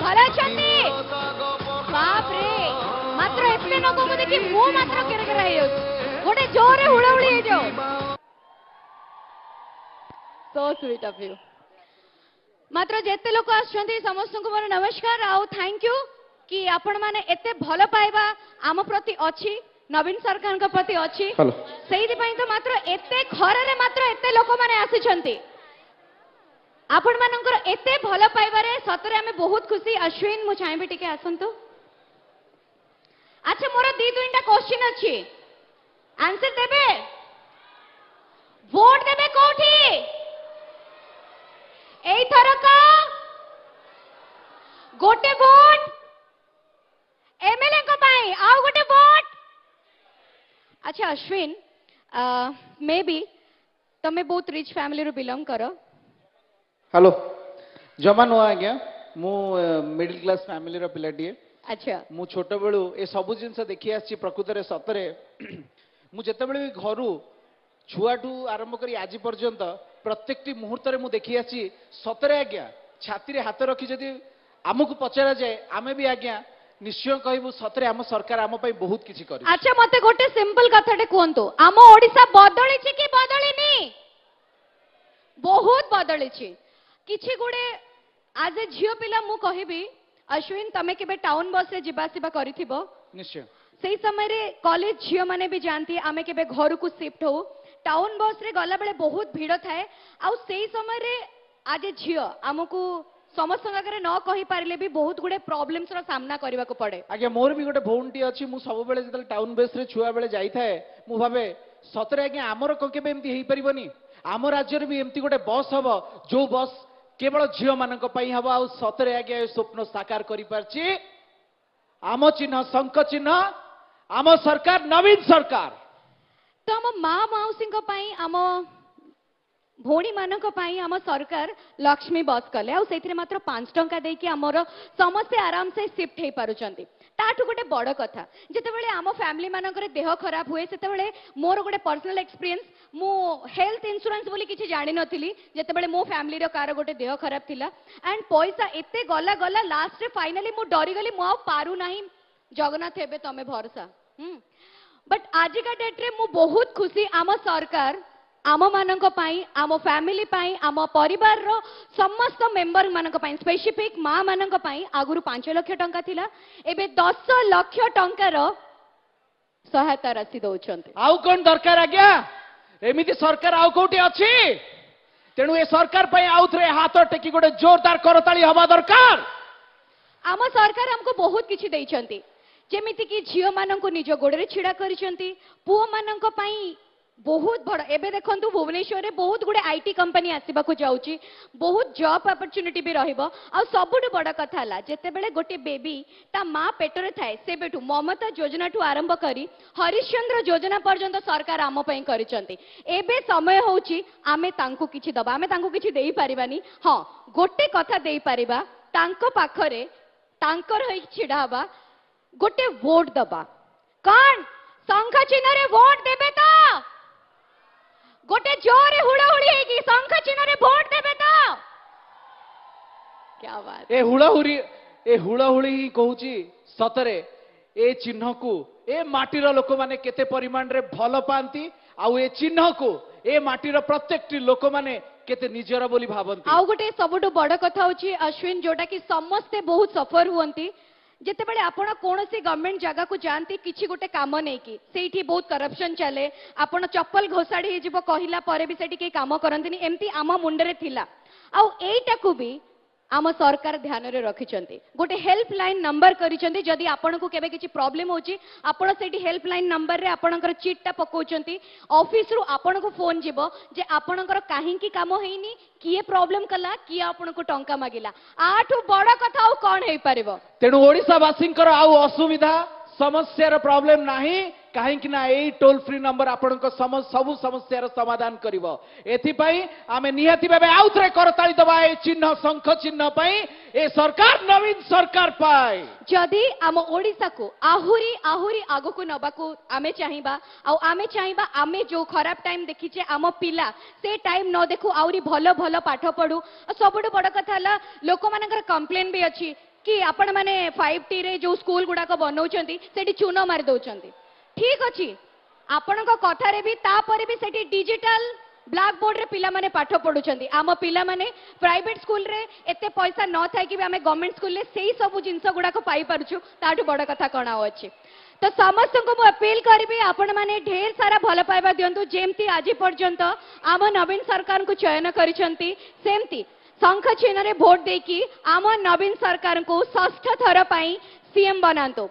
भल अछंती बाप रे मात्र एते लोक को देखि मु मात्र केरे केरे हे गोटे जोरे हुळहुळी हे जो सो स्वीट ऑफ यू मात्र जेते लोक आछंती समस्त को मोर नमस्कार आउ थैंक यू कि आपण माने एते भल पाइबा आम प्रति अछि नवीन सरकार का प्रति अछि सेहि पई तो मात्र एते खररे मात्र एते लोक माने आसीछंती आपण मानकर एते भल पाइबारे सतरे हमें बहुत खुशी अश्विन मु चाहेबे टिके आसंतु अच्छा मोर दी दुईटा क्वेश्चन अछि आंसर देबे वोट देबे कोठी एई थरक गोटे वोट एमएलए को पाई आउ गोटे वोट अच्छा अश्विन मे बी तमे बहुत रिच फैमिली रो बिलोंग करो हेलो जमा नुआ आज्ञा मु मिडिल क्लास फैमिली रो पिलाटिए अच्छा मु छोट बेलू ए सबु जिनस देखि आछि प्रकृतरे सतरे मु जते बेले घरु छुआठू आरंभ करी आज पर्यंत प्रत्येकटी मुहूर्त रे मु देखि आछि सतरे आज्ञा छाती रे हाथ रखी जदी आमको पचरा जाए आमे भी आज्ञा निश्चय कहबू सतरे आम सरकार आम पई बहुत किछि करी अच्छा मते गोटे सिंपल कथाटे कहंतु आम ओडिसा बदली छि कि बदलिनी बहुत बदली छि किछि गुडे आज ए झियो पिला मु कहबी अश्विन तमे केबे टाउन बस रे जिबासिबा करिथिबो निश्चय सेही समय रे कॉलेज झियो माने भी जानती आमे केबे घर को शिफ्ट हो टाउन बस रे गला बेले बहुत भीड़ थाए आउ सेही समय रे आज झियो हमकु समस्त आगे न कहि पारिले भी बहुत गुडे प्रॉब्लम्स रो सामना करबा को पड़े आज्ञा मोर भी गोटे भौंटी अछि मु सब बेले जतल टाउन बेस रे छुआ बेले जाई थाए मु भाबे सतरे आज्ञा हमर को केबे एम्ति हेई परिबनी आम राज्य रे भी एम्ति गोटे बस हबो जो बस केवल झियो मानक पई हबो आ सतरे आज्ञा ए स्वप्न साकार करि परछि आम चिन्ह शंख चिन्ह आम सरकार नवीन सरकार तो आम माँ मौसी आम भौणी मानक आम सरकार लक्ष्मी बस कले आउ मात्र 5 टंका देकी आमर समस्ते आराम से शिफ्ट हो पारुचंती ताठू गोटे बड़ कथा जितेबाला आम फैमिली मानक देह खराब हुए से मोर गोटे पर्सनल एक्सपीरियंस मु हेल्थ इंश्योरेंस बोली किसी जानी नथिली जेतेबेले मो फैमिली रो कार गोटे देह खराब थिला एंड पैसा एते गला गला लास्ट रे फाइनली मु डरी गली मु पारू नाही जगन्नाथ हेबे तमे भरोसा बट आज का डेट रे मु बहुत खुशी आम सरकार आम मानक पाई आम फैमिली पाई आम परिवार रो समस्त मेंबर मानक पाई स्पेसिफिक माँ मानक पाई आगुरु 5 लाख टंका थिला एबे 10 लाख टंका रो सहायता राशि दउछंती आउ कोन दरकार आज्ञा एमिति सरकार आउ कोठी अछि तेनु ए सरकार पई आउ थरे हाथ टेकी गोटे जोरदार करताली हवा दरकार आम सरकार हमको बहुत किछि दैछंती जेमिति कि झियो माननको निज गोडरे छिडा करिसंती पुओ माननको पाई बहुत बड़ एबे देखंतु भुवनेश्वर रे बहुत गुडे आईटी कंपनी आसीबा को जाउची बहुत जॉब अपॉर्चुनिटी भी रहइबो आ सबुठ बड़ कथा हला जेते बेले गोटे बेबी ता मां पेटरे थाए से बेटू ममता योजना ठू आरंभ करी हरिश्चंद्र योजना पर्यंत सरकार आम पई करिसंती एबे समय होउची आमे तांको किछि दबा आमे तांको किछि देई परिबानी हां गोटे कथा देई परिबा तांको पाखरे तांकर होई छिडा हबा गोटे वोट दबा कोन शंख चिन्ह रे वोट देबे तो गोटे जोरे हुड़ाहुड़ी हेगी शंख चिन्ह रे वोट देबे तो क्या बात ए हुड़ाहुड़ी ही कहूची सतरे ए चिन्ह को ए माटीर लोक माने केते परिमाण रे भल पांती आउ ए चिन्ह को ए माटीर प्रत्येकटी लोक माने केते निजरा बोली भाबंती आउ गोटे सबुठ बड़ कथा होची अश्विन जोटा कि समस्ते बहुत सफर हुअंती जेतेबेले आपण कोनोसी गवर्नमेंट जगह को जानती किछि गोटे काम नै कि सेठी बहुत करप्शन चले आपण चप्पल घोसाड़ी हे जिवो कहिला परे भी सेठी के काम करंतिनी एम्ति आम मुंडरे थिला आउ एटा को भी आम सरकार ध्यान रे रखिचंती गोटे हेल्पलाइन नंबर करिचंती जदी आपण को केबे किछि प्रॉब्लम होची आपण सेठी हेल्पलाइन नंबर रे आपणकर चिट्टा पकोचंती ऑफिस रु आपण को फोन जिवो जे आपणकर काहे की काम हेइनी किए प्रॉब्लम कला किए आपण को टंका मागिला आठु बड़ कथा आउ कोन हेइ परबो तेनु ओडिसा वासिंकर आउ असुविधा समस्या प्रॉब्लम नाही कहीं ना यही टोल फ्री नंबर आपण सबु समस्या समाधान करिवो एथि पई आमे निहाती भाबे आउ थरे करताली दबा ए चिन्ह शंख चिन्ह पई ए सरकार नवीन सरकार पाई जदि आम ओडिसा को आहुरी आहुरी आगो को नबाको आमे चाहिबा आमे चाहिबा आमे जो खराब टाइम देखिचे आम पिला से टाइम न देखु आउरी भलो भलो पाठ पढु सबुठ बड़ कथा हला लोक मानकर कंप्लेन भी अछि कि आपण माने 5T रे जो स्कूल गुडा को बनाउछंती सेठी चून मार दउछंती ठीक अछि आपणक कथारे भी तापरे भी सेठी डिजिटल ब्लैक बोर्ड रे पिला माने पाठ पढुछंती आम पिला माने प्राइवेट स्कूल रे एते पैसा न थाई कि आमे गवर्नमेंट स्कूल रे सेही सब जिंस गुडा को पाई परछु ताठु बड़ कथा कोन अछि तो समस्त को अपील करी आपण माने ढेर सारा भल पाइबा दियंतु जेमती आज पर्यंत आम नवीन सरकार को चयन करिसंती सेमती शंख चिन्ह रे वोट देकी आम नवीन सरकार को षष्ठ थर पई सीएम बनांतु।